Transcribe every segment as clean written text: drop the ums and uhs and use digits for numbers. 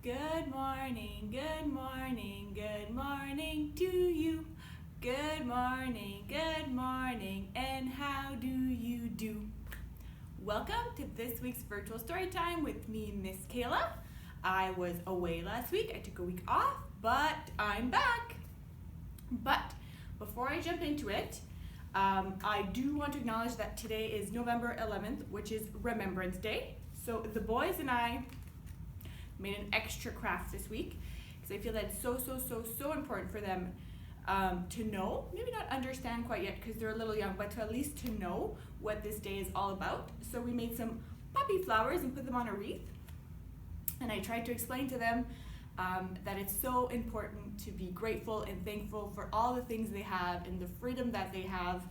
Good morning, good morning, good morning to you. Good morning, and how do you do? Welcome to this week's virtual story time with me, Miss Kayla. I was away last week. I took a week off, but I'm back. But before I jump into it, I do want to acknowledge that today is November 11th, which is Remembrance Day. So the boys and I made an extra craft this week because I feel that it's so important for them to know, maybe not understand quite yet because they're a little young, but to at least to know what this day is all about. So we made some poppy flowers and put them on a wreath. And I tried to explain to them that it's so important to be grateful and thankful for all the things they have and the freedom that they have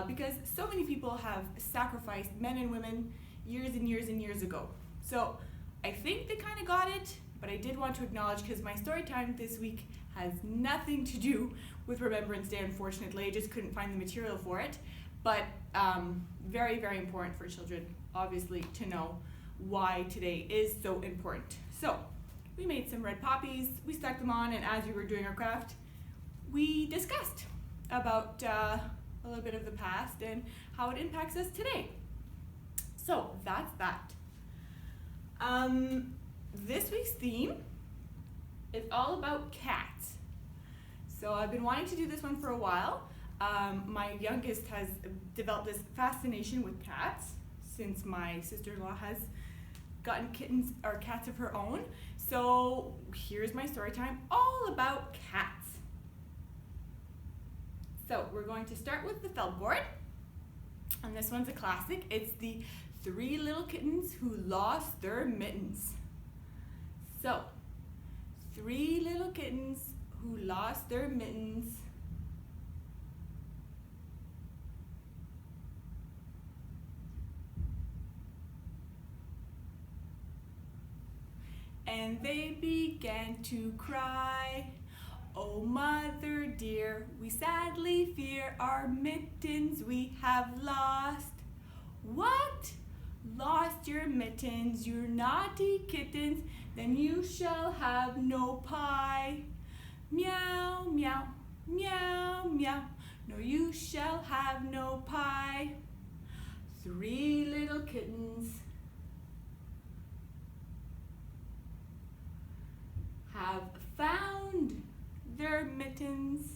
because so many people have sacrificed, men and women, years and years ago. So I think they kind of got it, but I did want to acknowledge because my story time this week has nothing to do with Remembrance Day, unfortunately. I just couldn't find the material for it. But very important for children, obviously, to know why today is so important. So we made some red poppies, we stuck them on, and as we were doing our craft, we discussed about a little bit of the past and how it impacts us today. So that's that. This week's theme is all about cats. So I've been wanting to do this one for a while. My youngest has developed this fascination with cats since my sister-in-law has gotten kittens or cats of her own. So here's my story time all about cats. So we're going to start with the felt board. And this one's a classic. It's the 3 little kittens who lost their mittens. So, 3 little kittens who lost their mittens. And they began to cry. Oh, mother dear, we sadly fear our mittens we have lost. What? Lost your mittens, you naughty kittens, then you shall have no pie. Meow, meow, meow, meow, no, you shall have no pie. 3 little kittens have found their mittens.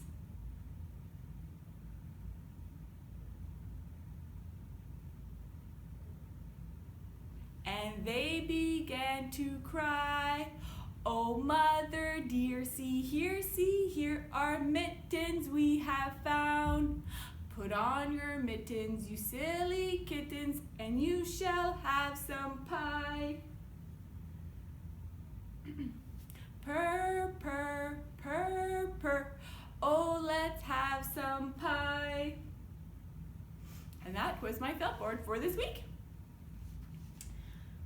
And they began to cry. Oh, mother dear, see here, our mittens we have found. Put on your mittens, you silly kittens, and you shall have some pie. Purr, purr, purr, purr, oh, let's have some pie. And that was my felt board for this week.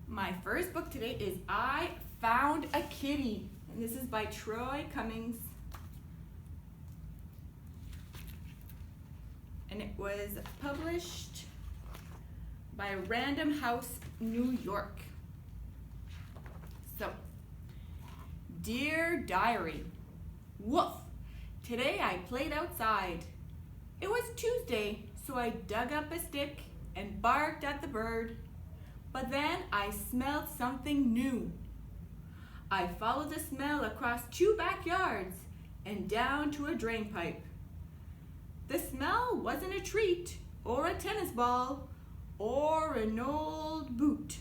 My first book today is I Found a Kitty, and this is by Troy Cummings. And it was published by Random House, New York. So, Dear Diary, woof, today I played outside. It was Tuesday, so I dug up a stick and barked at the bird. But then I smelled something new. I followed the smell across 2 backyards and down to a drain pipe. The smell wasn't a treat or a tennis ball or an old boot.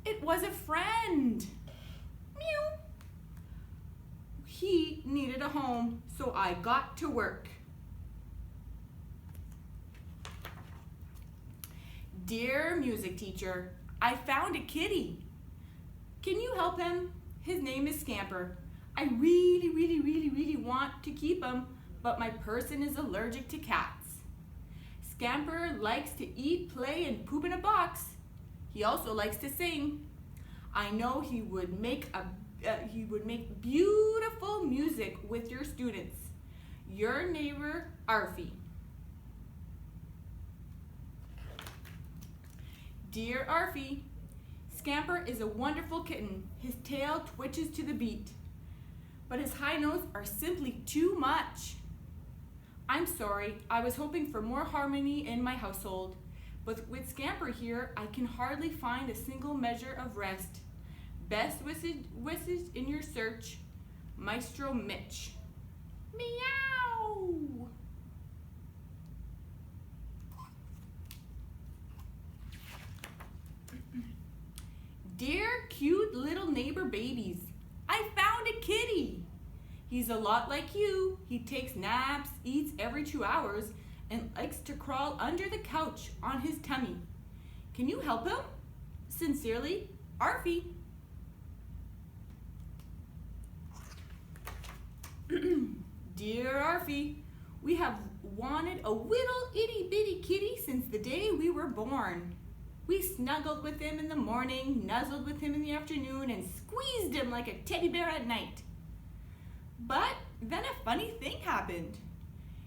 It was a friend. Meow. He needed a home, so I got to work. Dear music teacher, I found a kitty. Can you help him? His name is Scamper. I really want to keep him, but my person is allergic to cats. Scamper likes to eat, play, and poop in a box. He also likes to sing. I know he would make beautiful music with your students. Your neighbor, Arfie. Dear Arfie, Scamper is a wonderful kitten. His tail twitches to the beat, but his high notes are simply too much. I'm sorry, I was hoping for more harmony in my household, but with Scamper here, I can hardly find a single measure of rest. Best wishes in your search, Maestro Mitch. Meow! Dear cute little neighbor babies, I found a kitty. He's a lot like you. He takes naps, eats every 2 hours, and likes to crawl under the couch on his tummy. Can you help him? Sincerely, Arfie. Dear Arfie, we have wanted a little itty bitty kitty since the day we were born. We snuggled with him in the morning, nuzzled with him in the afternoon, and squeezed him like a teddy bear at night. But then a funny thing happened.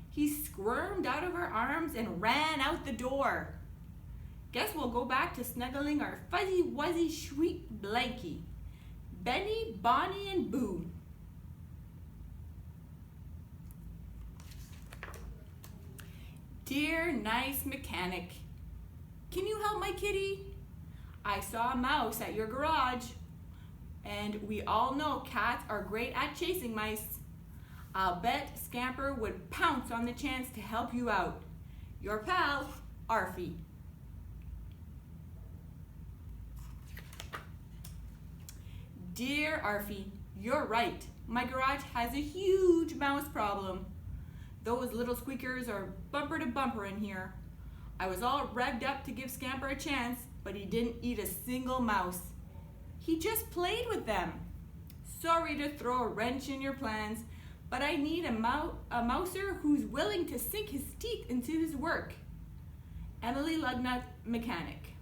He squirmed out of our arms and ran out the door. Guess we'll go back to snuggling our fuzzy wuzzy sweet blankie. Benny, Bonnie, and Boo. Dear nice mechanic, can you help my kitty? I saw a mouse at your garage, and we all know cats are great at chasing mice. I'll bet Scamper would pounce on the chance to help you out. Your pal, Arfie. Dear Arfie, you're right. My garage has a huge mouse problem. Those little squeakers are bumper to bumper in here. I was all revved up to give Scamper a chance, but he didn't eat a single mouse. He just played with them. Sorry to throw a wrench in your plans, but I need a mouser who's willing to sink his teeth into his work. Emily Lugnut, mechanic.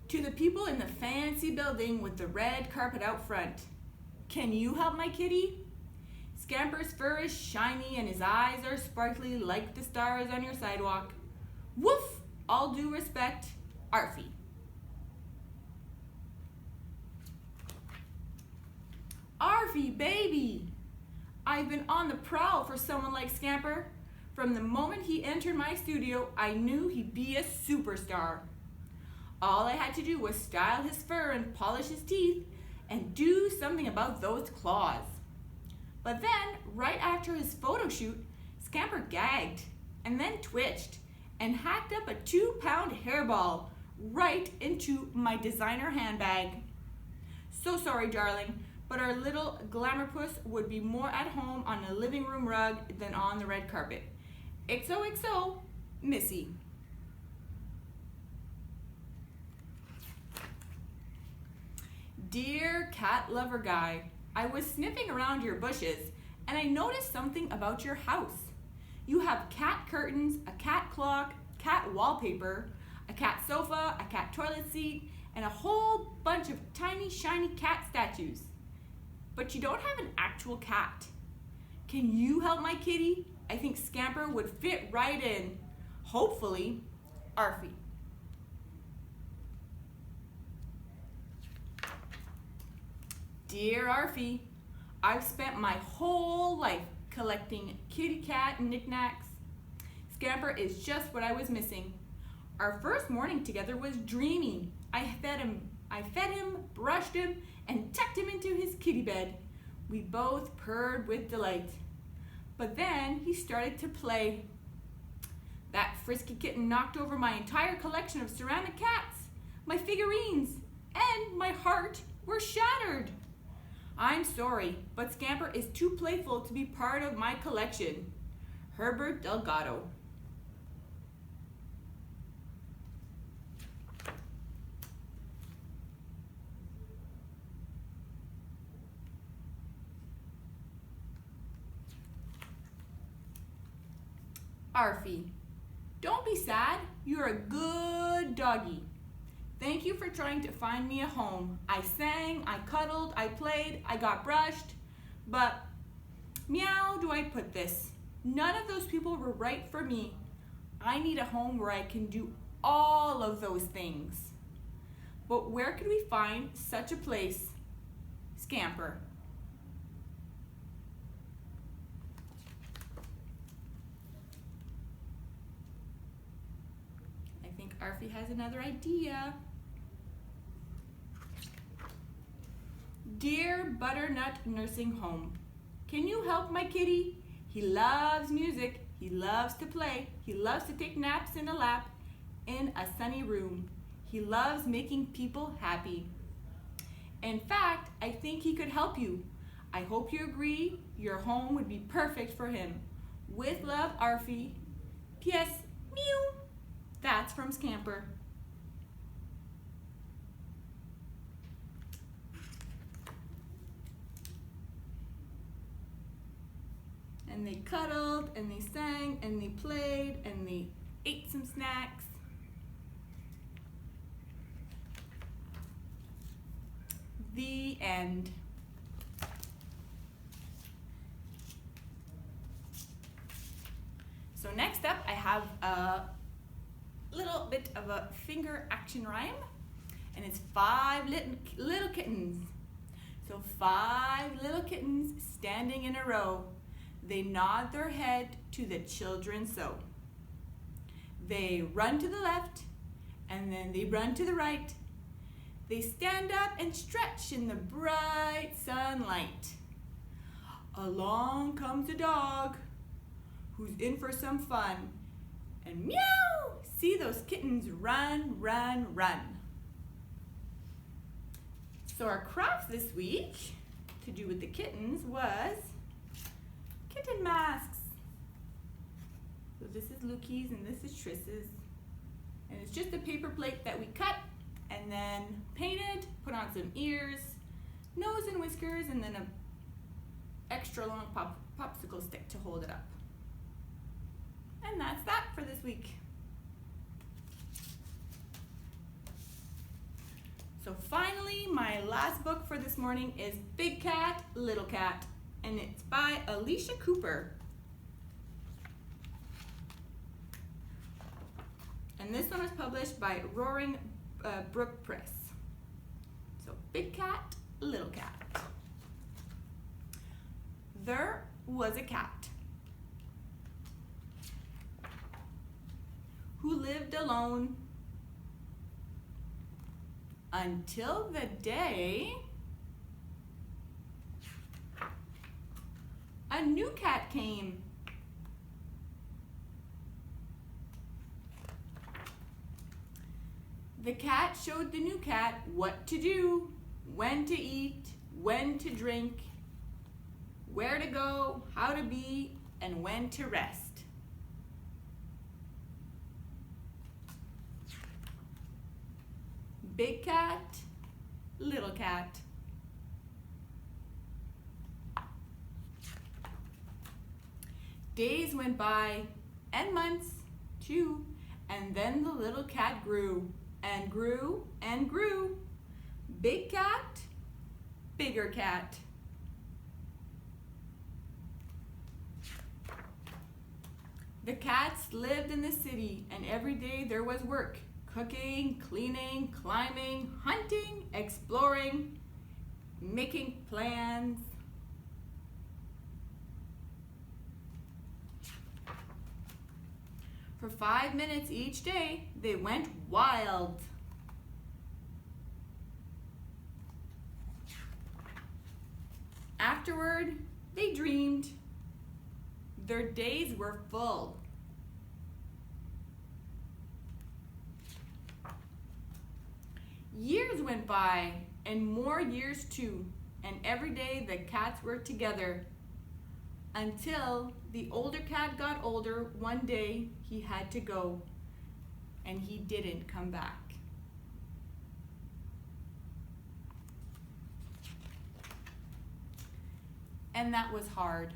To the people in the fancy building with the red carpet out front, can you help my kitty? Scamper's fur is shiny and his eyes are sparkly like the stars on your sidewalk. Woof! All due respect, Arfie. Arfie, baby! I've been on the prowl for someone like Scamper. From the moment he entered my studio, I knew he'd be a superstar. All I had to do was style his fur and polish his teeth and do something about those claws. But then, right after his photo shoot, Scamper gagged and then twitched and hacked up a 2-pound hairball right into my designer handbag. So sorry, darling, but our little glamour puss would be more at home on a living room rug than on the red carpet. XOXO, Missy. Dear cat lover guy, I was sniffing around your bushes and I noticed something about your house. You have cat curtains, a cat clock, cat wallpaper, a cat sofa, a cat toilet seat, and a whole bunch of tiny shiny cat statues. But you don't have an actual cat. Can you help my kitty? I think Scamper would fit right in. Hopefully, Arfie. Dear Arfie, I've spent my whole life collecting kitty cat knickknacks. Scamper is just what I was missing. Our first morning together was dreamy. I fed him, brushed him, and tucked him into his kitty bed. We both purred with delight. But then he started to play. That frisky kitten knocked over my entire collection of ceramic cats. My figurines and my heart were shattered. I'm sorry, but Scamper is too playful to be part of my collection. Herbert Delgado. Arfie, don't be sad. You're a good doggy. Thank you for trying to find me a home. I sang, I cuddled, I played, I got brushed, but meow do I put this? None of those people were right for me. I need a home where I can do all of those things. But where could we find such a place? Scamper. I think Arfie has another idea. Dear Butternut Nursing Home, can you help my kitty? He loves music, he loves to play, he loves to take naps in a lap in a sunny room. He loves making people happy. In fact, I think he could help you. I hope you agree your home would be perfect for him. With love, Arfie. P.S. Mew. That's from Scamper. And they cuddled, and they sang, and they played, and they ate some snacks. The end. So next up, I have a little bit of a finger action rhyme, and it's 5 little kittens. So 5 little kittens standing in a row. They nod their head to the children so. They run to the left, and then they run to the right. They stand up and stretch in the bright sunlight. Along comes a dog who's in for some fun. And meow! See those kittens run, run, run. So our craft this week to do with the kittens was kitten masks. So this is Lukey's and this is Triss's. And it's just a paper plate that we cut and then painted, put on some ears, nose and whiskers, and then an extra long popsicle stick to hold it up. And that's that for this week. So finally, my last book for this morning is Big Cat, Little Cat, and it's by Alicia Cooper. And this one was published by Roaring Brook Press. So Big Cat, Little Cat. There was a cat who lived alone until the day a new cat came. The cat showed the new cat what to do, when to eat, when to drink, where to go, how to be, and when to rest. Big cat, little cat. Days went by, and months too, and then the little cat grew, and grew, and grew. Big cat, bigger cat. The cats lived in the city, and every day there was work. Cooking, cleaning, climbing, hunting, exploring, making plans. For 5 minutes each day, they went wild. Afterward, they dreamed. Their days were full. Years went by, and more years too, and every day the cats were together. Until the older cat got older, one day he had to go, and he didn't come back. And that was hard.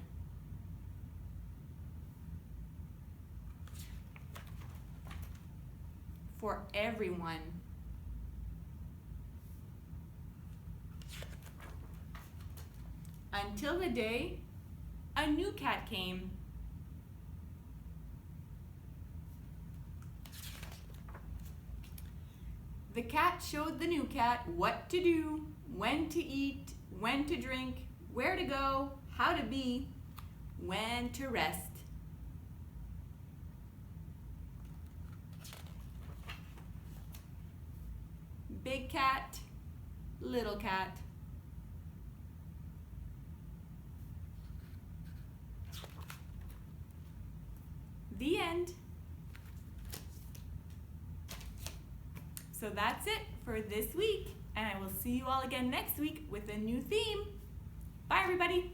For everyone. Until the day a new cat came. The cat showed the new cat what to do, when to eat, when to drink, where to go, how to be, when to rest. Big cat, little cat. The end. So that's it for this week, and I will see you all again next week with a new theme. Bye, everybody.